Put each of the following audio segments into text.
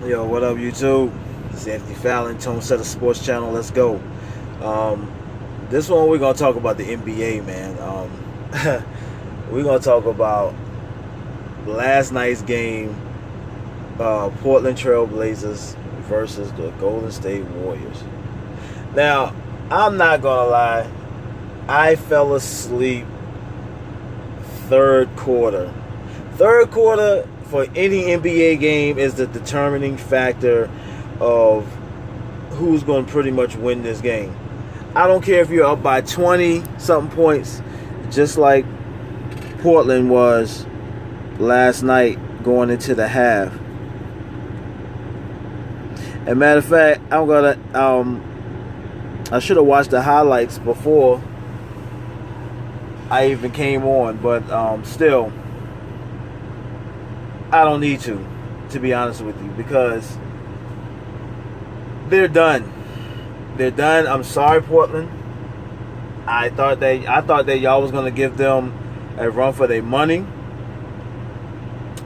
Yo, what up, YouTube? It's Anthony Fallon, Tone Setter Sports Channel. Let's go. Um, this one we're gonna talk about the NBA, man. We're gonna talk about last night's game, Portland Trail Blazers versus the Golden State Warriors. Now, I'm not gonna lie, I fell asleep third quarter. Third quarter for any NBA game is the determining factor of who's going to pretty much win this game. I don't care if you're up by 20 something points, just like Portland was last night going into the half. And matter of fact, I should have watched the highlights before I even came on, but still, I don't need to be honest with you, because they're done. They're done. I'm sorry, Portland. I thought that y'all was gonna give them a run for their money.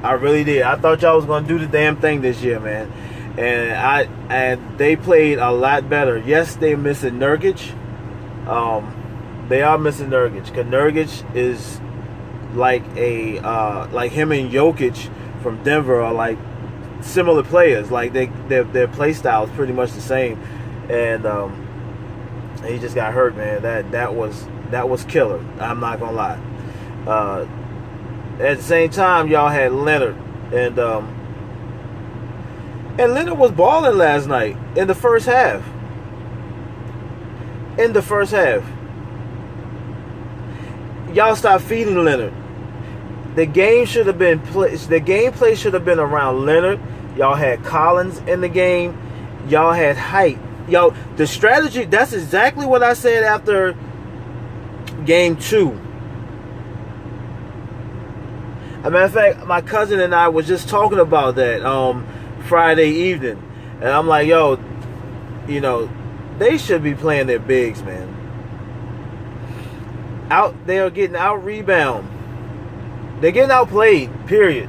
I really did. I thought y'all was gonna do the damn thing this year, man. And they played a lot better. Yes, they're missing Nurkic. They are missing Nurkic, because Nurkic is like like him and Jokic from Denver are like similar players. Like their play style is pretty much the same, and he just got hurt, man. That was killer. I'm not gonna lie. At the same time, y'all had Leonard, and Leonard was balling last night in the first half. In the first half, y'all stopped feeding Leonard. The game should have been the gameplay should have been around Leonard. Y'all had Collins in the game. Y'all had height. The strategy, that's exactly what I said after game 2. As a matter of fact, my cousin and I was just talking about that Friday evening. And I'm like, yo, they should be playing their bigs, man. They are getting out rebound. They're getting outplayed, period.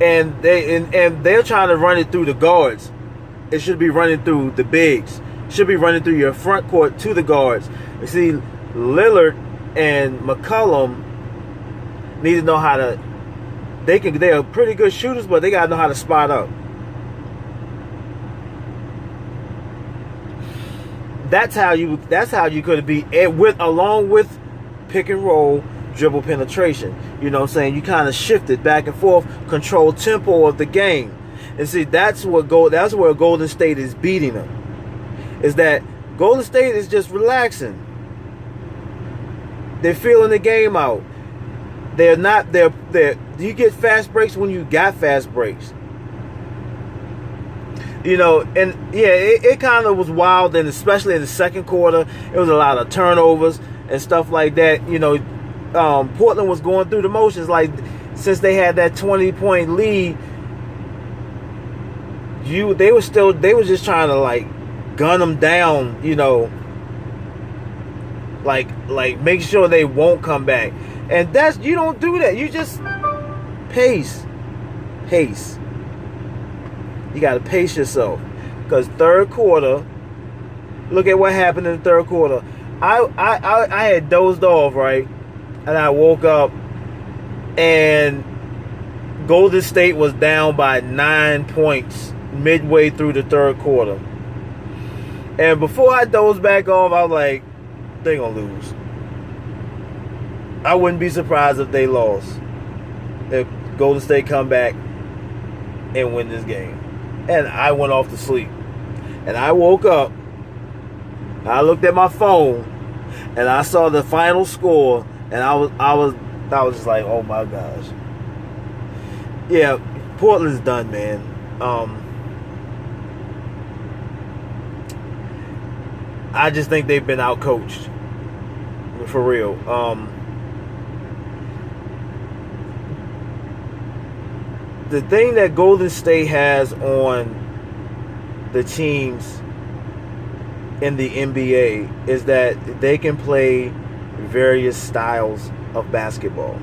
And they're trying to run it through the guards. It should be running through the bigs. It should be running through your front court to the guards. You see, Lillard and McCollum need to know how to. They are pretty good shooters, but they gotta know how to spot up. That's how you could be along with pick and roll, dribble penetration. You know what I'm saying? You kind of shifted back and forth, control tempo of the game. And see, that's where Golden State is beating them. Is that Golden State is just relaxing. They're feeling the game out. You get fast breaks when you got fast breaks. And yeah, it kind of was wild, and especially in the second quarter, it was a lot of turnovers and stuff like that. Portland was going through the motions. Like, since they had that 20-point lead, they were just trying to like gun them down. Like make sure they won't come back. And you don't do that. You just pace. You got to pace yourself, because third quarter. Look at what happened in the third quarter. I had dozed off, right, and I woke up, and Golden State was down by 9 points midway through the third quarter. And before I dozed back off, I was like, they're gonna lose. I wouldn't be surprised if they lost. If Golden State come back and win this game. And I went off to sleep. And I woke up. I looked at my phone, and I saw the final score, and I was just like, oh my gosh. Yeah, Portland's done, man. I just think they've been outcoached. For real. The thing that Golden State has on the teams in the NBA is that they can play various styles of basketball.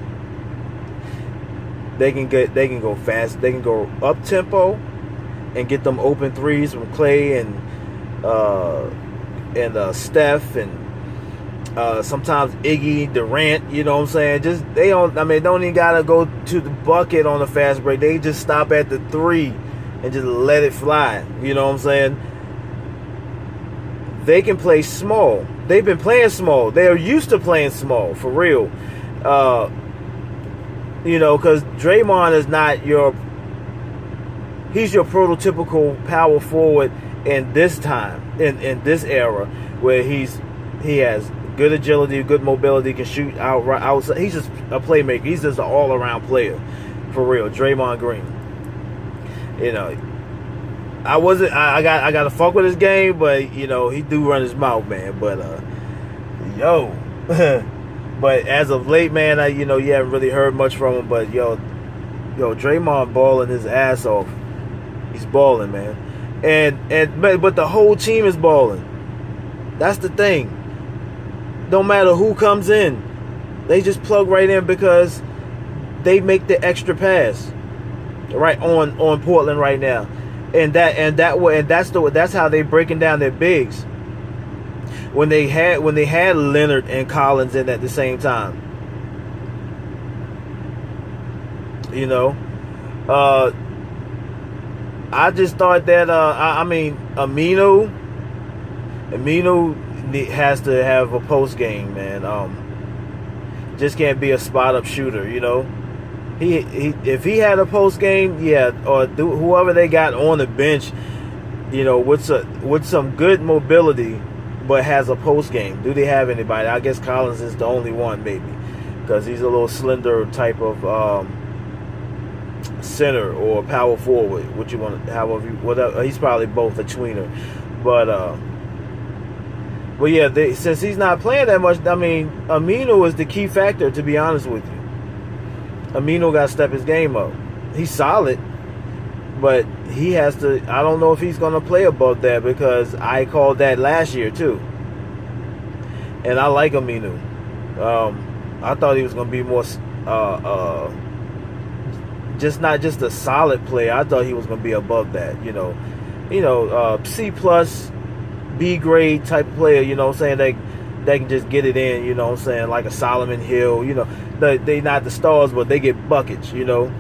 They can go fast. They can go up tempo and get them open threes from Clay and Steph and sometimes Iggy, Durant. You know what I'm saying? Just they don't. I mean, don't even gotta go to the bucket on a fast break. They just stop at the three and just let it fly. You know what I'm saying? They can play small. They've been playing small. They are used to playing small, for real. You know, because Draymond is not he's your prototypical power forward in this time, in this era, where he has good agility, good mobility, can shoot outside. He's just a playmaker. He's just an all-around player, for real. Draymond Green. You know, I got to fuck with his game, but you know he do run his mouth, man. But but as of late, man, you haven't really heard much from him. But yo, Draymond balling his ass off. He's balling, man, but the whole team is balling. That's the thing. No matter who comes in, they just plug right in because they make the extra pass right on Portland right now. And that's how they breaking down their bigs. When they had Leonard and Collins in at the same time, you know, I just thought that Aminu has to have a post game, man. Just can't be a spot up shooter, you know. If he had a post game, yeah, or whoever they got on the bench, you know, with some good mobility, but has a post game. Do they have anybody? I guess Collins is the only one, maybe, because he's a little slender type of center or power forward. What you want, whatever. He's probably both, a tweener, but yeah, since he's not playing that much, I mean, Aminu is the key factor, to be honest with you. Aminu got to step his game up. He's solid, but he has to. I don't know if he's going to play above that, because I called that last year too. And I like Aminu. I thought he was going to be more, just not just a solid player. I thought he was going to be above that. You know, C plus, B grade type player. You know what I'm saying? They can just get it in. You know what I'm saying? Like a Solomon Hill. You know, they not the stars, but they get buckets. You know.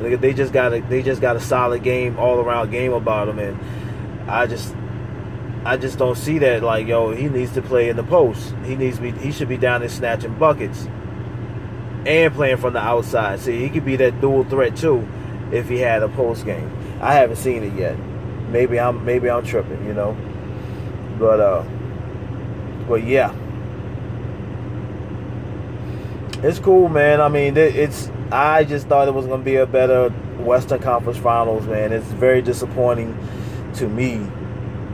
They just got a solid game, all around game about him, and I just don't see that. Like, yo, he needs to play in the post. He should be down there snatching buckets and playing from the outside. See, he could be that dual threat too if he had a post game. I haven't seen it yet. Maybe I'm tripping, you know. But yeah, it's cool, man. I mean, I just thought it was going to be a better Western Conference Finals, man. It's very disappointing to me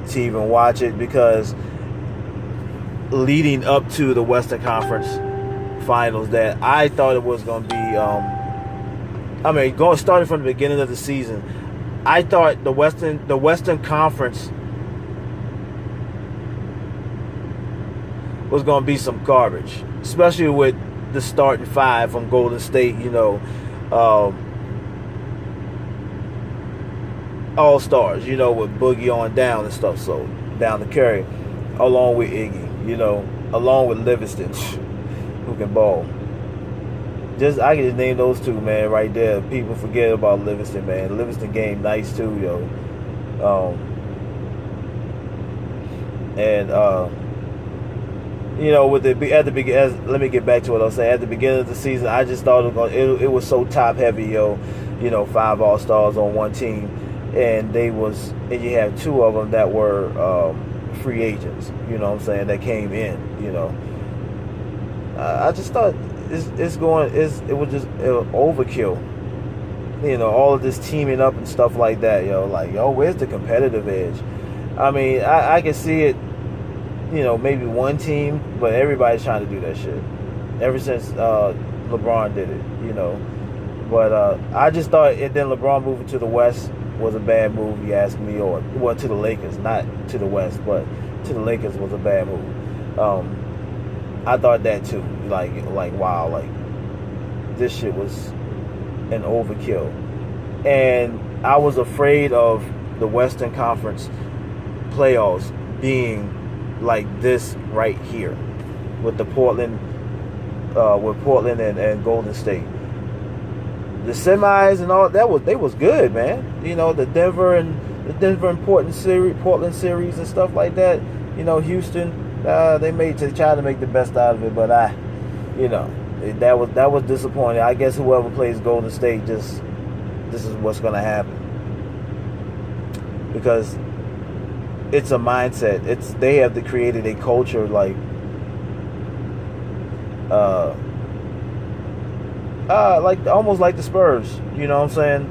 to even watch it, because leading up to the Western Conference Finals, that I thought it was going to be, starting from the beginning of the season, I thought the Western Conference was going to be some garbage, especially with the starting five from Golden State, you know, all stars, you know, with Boogie on down and stuff, so down to Curry, along with Iggy, you know, along with Livingston, who can ball. I can just name those two, man, right there. People forget about Livingston, man. Livingston game nice too, yo. You know, let me get back to what I was saying. At the beginning of the season, I just thought it was so top heavy, yo. You know, 5 All-Stars on one team, and you have 2 of them that were free agents. You know what I'm saying? That came in. You know, I just thought it was just overkill. You know, all of this teaming up and stuff like that, yo. Like, yo, where's the competitive edge? I mean, I can see it. You know, maybe one team, but everybody's trying to do that shit ever since LeBron did it, you know. But I just thought, and then LeBron moving to the West was a bad move, you ask me, or well, to the Lakers, not to the West, but to the Lakers was a bad move. I thought that too, like wow, like this shit was, an overkill. And I was afraid of the Western Conference playoffs being like this right here with Portland and Golden State. The semis and all that they was good, man. You know, the Denver and Portland series and stuff like that. You know, Houston, they tried to make the best out of it, but that was disappointing. I guess whoever plays Golden State, this is what's gonna happen, because it's a mindset. They have created a culture like almost like the Spurs. You know what I'm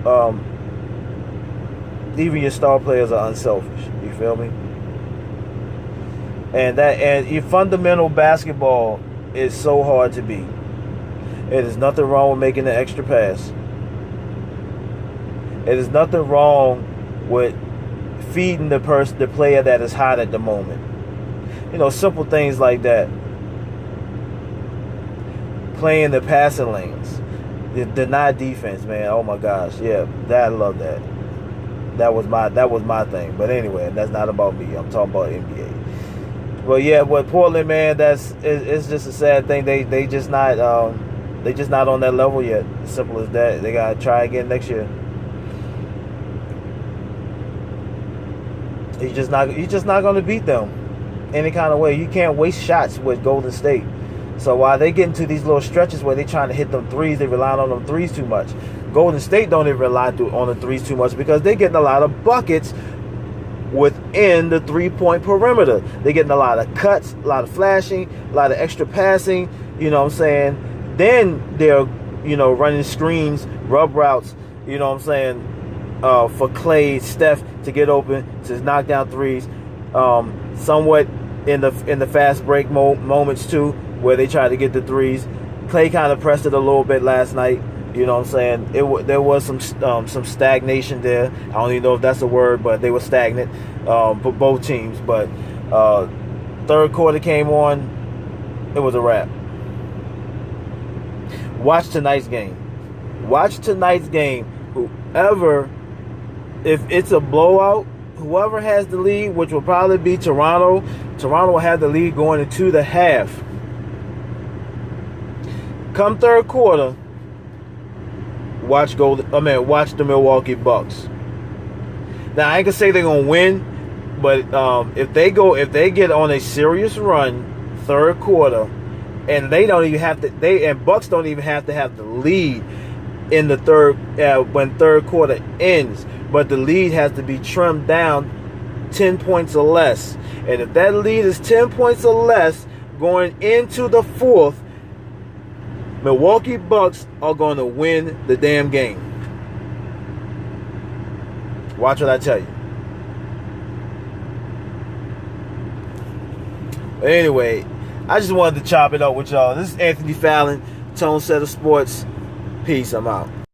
saying? Even your star players are unselfish. You feel me? And your fundamental basketball is so hard to beat. It is nothing wrong with making the extra pass. It is nothing wrong with feeding the player that is hot at the moment. You know, simple things like that. Playing the passing lanes, the deny defense, man. Oh my gosh, yeah, I love that. That was my thing. But anyway, that's not about me. I'm talking about NBA. But yeah, with Portland, man, it's just a sad thing. They just not on that level yet. Simple as that. They gotta try again next year. You're just not gonna beat them any kind of way. You can't waste shots with Golden State. So while they get into these little stretches where they're trying to hit them threes, they rely on them threes too much. Golden State don't even rely on the threes too much because they're getting a lot of buckets within the three-point perimeter. They're getting a lot of cuts, a lot of flashing, a lot of extra passing. You know what I'm saying? Then they're, running screens, rub routes, you know what I'm saying, for Clay, Steph to get open, to knock down threes. Somewhat in the fast break moments too, where they try to get the threes. Clay kind of pressed it a little bit last night. You know what I'm saying? There was some stagnation there. I don't even know if that's a word, but they were stagnant for both teams. But third quarter came on, it was a wrap. Watch tonight's game. If it's a blowout, whoever has the lead, which will probably be Toronto will have the lead going into the half. Come third quarter, watch the Milwaukee Bucks. Now I ain't gonna say they're gonna win, but if they get on a serious run third quarter, and Bucks don't even have to have the lead in the third when third quarter ends, but the lead has to be trimmed down 10 points or less. And if that lead is 10 points or less going into the fourth, Milwaukee Bucks are going to win the damn game. Watch what I tell you. Anyway, I just wanted to chop it up with y'all. This is Anthony Fallon, Tone Setter Sports. Peace. I'm out.